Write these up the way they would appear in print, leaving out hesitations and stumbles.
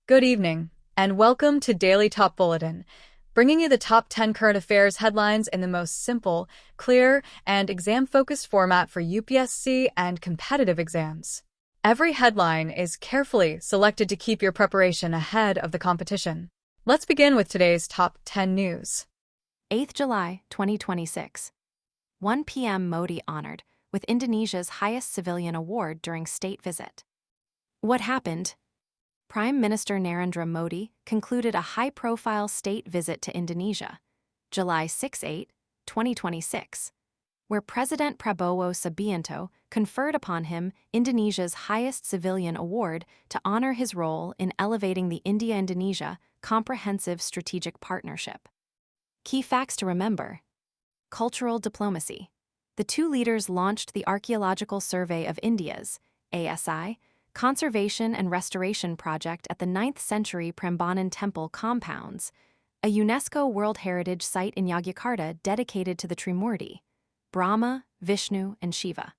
Good evening, and welcome to Daily Top Bulletin, bringing you the top 10 current affairs headlines in the most simple, clear, and exam-focused format for UPSC and competitive exams. Every headline is carefully selected to keep your preparation ahead of the competition. Let's begin with today's top 10 news. 8th July 2026. 1 p.m. Modi honored with Indonesia's highest civilian award during state visit. What happened? Prime Minister Narendra Modi concluded a high-profile state visit to Indonesia, July 6-8, 2026, where President Prabowo Subianto conferred upon him Indonesia's highest civilian award to honor his role in elevating the India-Indonesia Comprehensive Strategic Partnership. Key facts to remember. Cultural diplomacy. The two leaders launched the Archaeological Survey of India's, ASI, Conservation and Restoration Project at the 9th century Prambanan Temple compounds, a UNESCO World Heritage Site in Yogyakarta dedicated to the Trimurti, Brahma, Vishnu, and Shiva.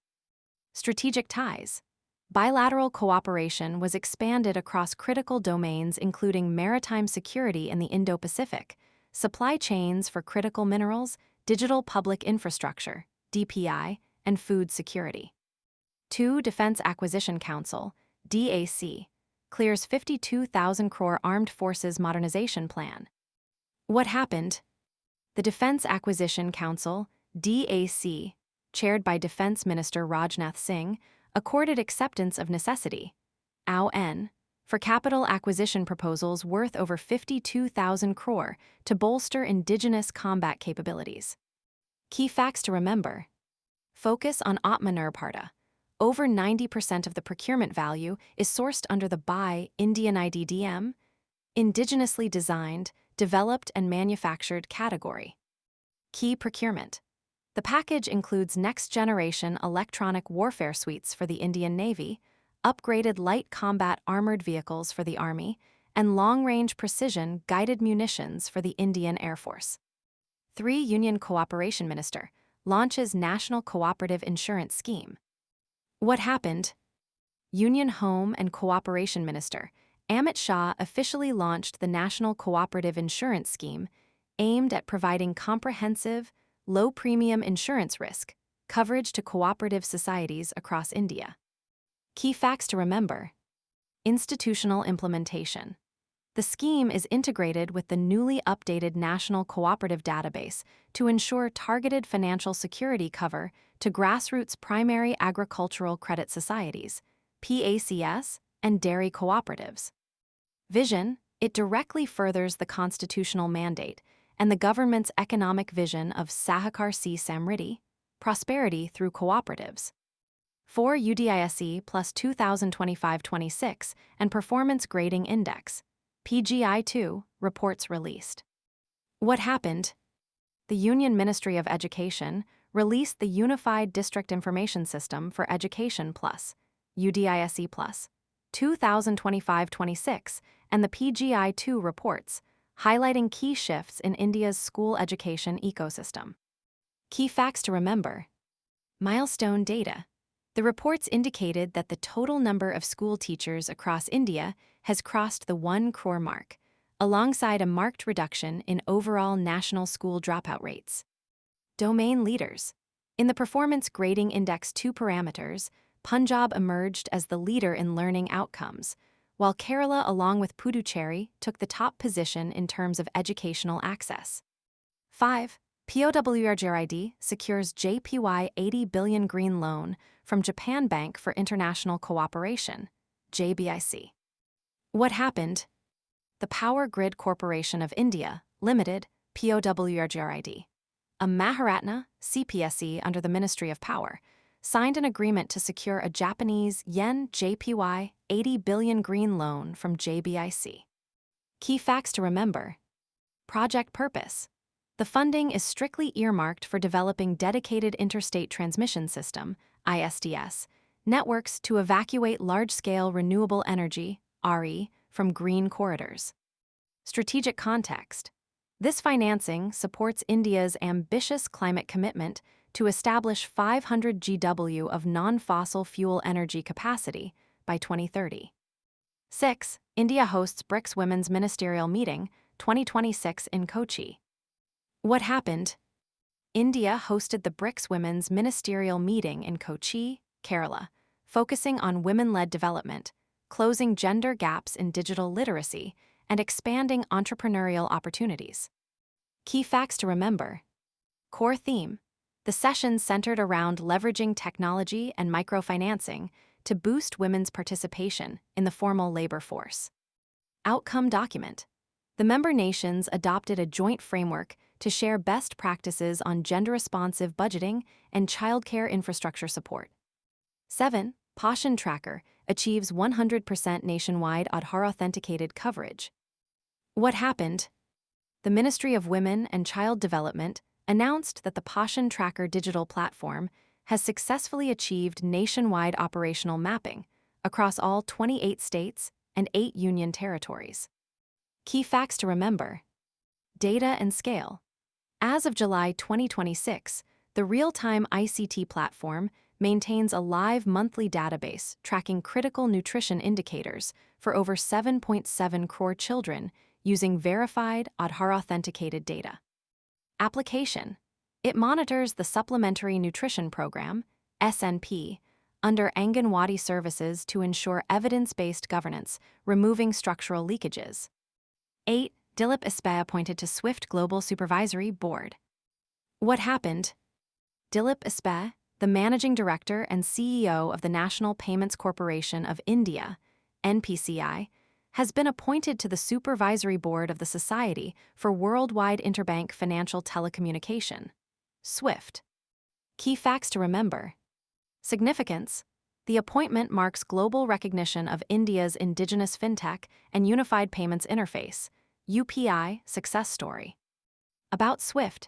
Strategic ties. Bilateral cooperation was expanded across critical domains including maritime security in the Indo-Pacific, supply chains for critical minerals, digital public infrastructure, DPI, and food security. 2. Defense Acquisition Council, DAC, clears 52,000 crore Armed Forces Modernization Plan. What happened? The Defense Acquisition Council, DAC, chaired by Defense Minister Rajnath Singh, accorded acceptance of necessity, AON, for capital acquisition proposals worth over 52,000 crore to bolster indigenous combat capabilities. Key facts to remember. Focus on Atmanirparta. Over 90% of the procurement value is sourced under the Buy Indian IDDM, indigenously designed, developed, and manufactured category. Key procurement. The package includes next-generation electronic warfare suites for the Indian Navy, upgraded light combat armored vehicles for the Army, and long-range precision guided munitions for the Indian Air Force. 3. Union Cooperation Minister launches National Cooperative Insurance Scheme. What happened? Union Home and Cooperation Minister Amit Shah officially launched the National Cooperative Insurance Scheme, aimed at providing comprehensive, low-premium insurance risk coverage to cooperative societies across India. Key facts to remember. Institutional implementation. The scheme is integrated with the newly updated National Cooperative Database to ensure targeted financial security cover to grassroots primary agricultural credit societies, PACS, and dairy cooperatives. Vision. It directly furthers the constitutional mandate and the government's economic vision of Sahakar Si Samriddhi, prosperity through cooperatives. 4. UDISE plus 2025-26 and Performance Grading Index, PGI-2, reports released. What happened? The Union Ministry of Education released the Unified District Information System for Education Plus, UDISE Plus, 2025-26, and the PGI-2 reports, highlighting key shifts in India's school education ecosystem. Key facts to remember. Milestone data. The reports indicated that the total number of school teachers across India has crossed the 1 crore mark, alongside a marked reduction in overall national school dropout rates. Domain leaders. In the Performance Grading Index 2 parameters, Punjab emerged as the leader in learning outcomes, while Kerala along with Puducherry took the top position in terms of educational access. 5. POWRGRID secures JPY 80 billion green loan from Japan Bank for International Cooperation, JBIC. What happened? The Power Grid Corporation of India, Limited, POWRGRID, a Maharatna, CPSE under the Ministry of Power, signed an agreement to secure a Japanese yen JPY 80 billion green loan from JBIC. Key facts to remember. Project purpose. The funding is strictly earmarked for developing dedicated interstate transmission system, ISDS, networks to evacuate large-scale renewable energy, RE, from green corridors. Strategic context. This financing supports India's ambitious climate commitment to establish 500 GW of non-fossil fuel energy capacity by 2030. 6. India hosts BRICS Women's Ministerial Meeting 2026 in Kochi. What happened? India hosted the BRICS Women's Ministerial Meeting in Kochi, Kerala, focusing on women-led development, closing gender gaps in digital literacy, and expanding entrepreneurial opportunities. Key facts to remember. Core theme. The session centered around leveraging technology and microfinancing to boost women's participation in the formal labor force. Outcome document. The member nations adopted a joint framework to share best practices on gender-responsive budgeting and childcare infrastructure support. 7. Passion Tracker achieves 100% nationwide Aadhaar-authenticated coverage. What happened? The Ministry of Women and Child Development announced that the Passion Tracker digital platform has successfully achieved nationwide operational mapping across all 28 states and 8 union territories. Key facts to remember. Data and scale. As of July 2026, the real-time ICT platform maintains a live monthly database tracking critical nutrition indicators for over 7.7 crore children using verified Aadhaar-authenticated data. Application. It monitors the Supplementary Nutrition Program, SNP, under Anganwadi services to ensure evidence-based governance, removing structural leakages. 8. Dilip Ispe appointed to SWIFT Global Supervisory Board. What happened? Dilip Ispe, the Managing Director and CEO of the National Payments Corporation of India, NPCI, has been appointed to the Supervisory Board of the Society for Worldwide Interbank Financial Telecommunication, SWIFT. Key facts to remember. Significance. The appointment marks global recognition of India's indigenous fintech and unified payments interface, UPI, success story. About SWIFT.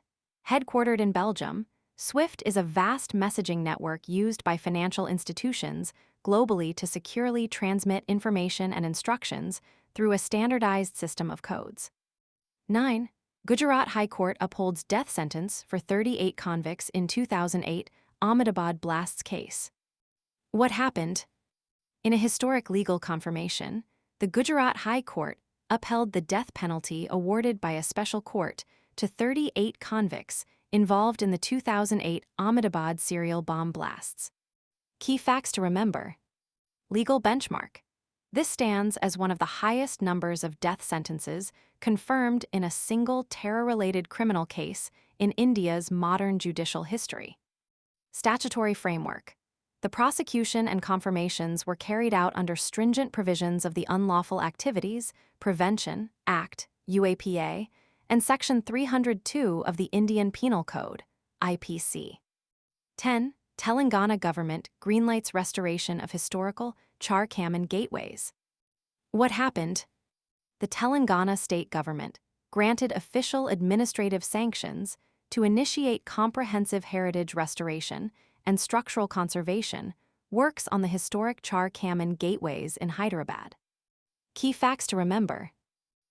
Headquartered in Belgium, SWIFT is a vast messaging network used by financial institutions globally to securely transmit information and instructions through a standardized system of codes. 9. Gujarat High Court upholds death sentence for 38 convicts in 2008 Ahmedabad blasts case. What happened? In a historic legal confirmation, the Gujarat High Court upheld the death penalty awarded by a special court to 38 convicts involved in the 2008 Ahmedabad serial bomb blasts. Key facts to remember. Legal benchmark. This stands as one of the highest numbers of death sentences confirmed in a single terror-related criminal case in India's modern judicial history. Statutory framework. The prosecution and confirmations were carried out under stringent provisions of the Unlawful Activities Prevention Act, UAPA, and Section 302 of the Indian Penal Code, IPC. 10. Telangana government greenlights restoration of historical Char-Kaman gateways. What happened? The Telangana state government granted official administrative sanctions to initiate comprehensive heritage restoration and structural conservation works on the historic Char-Kaman gateways in Hyderabad. Key facts to remember.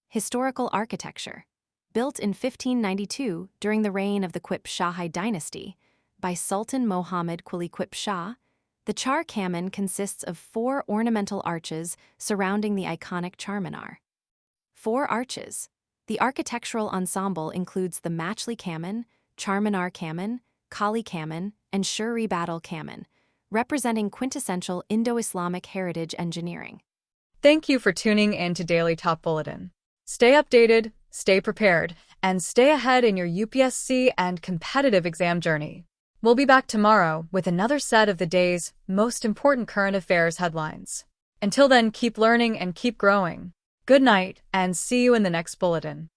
Historical architecture. Built in 1592 during the reign of the Qutb Shahi dynasty by Sultan Mohammad Quli Qutb Shah, the Char-Kaman consists of 4 ornamental arches surrounding the iconic Charminar. 4 arches. The architectural ensemble includes the Machli Kaman, Charminar Kaman, Kali Kaman, and Shuri Battle Kaman, representing quintessential Indo-Islamic heritage engineering. Thank you for tuning in to Daily Top Bulletin. Stay updated, stay prepared, and stay ahead in your UPSC and competitive exam journey. We'll be back tomorrow with another set of the day's most important current affairs headlines. Until then, keep learning and keep growing. Good night, and see you in the next bulletin.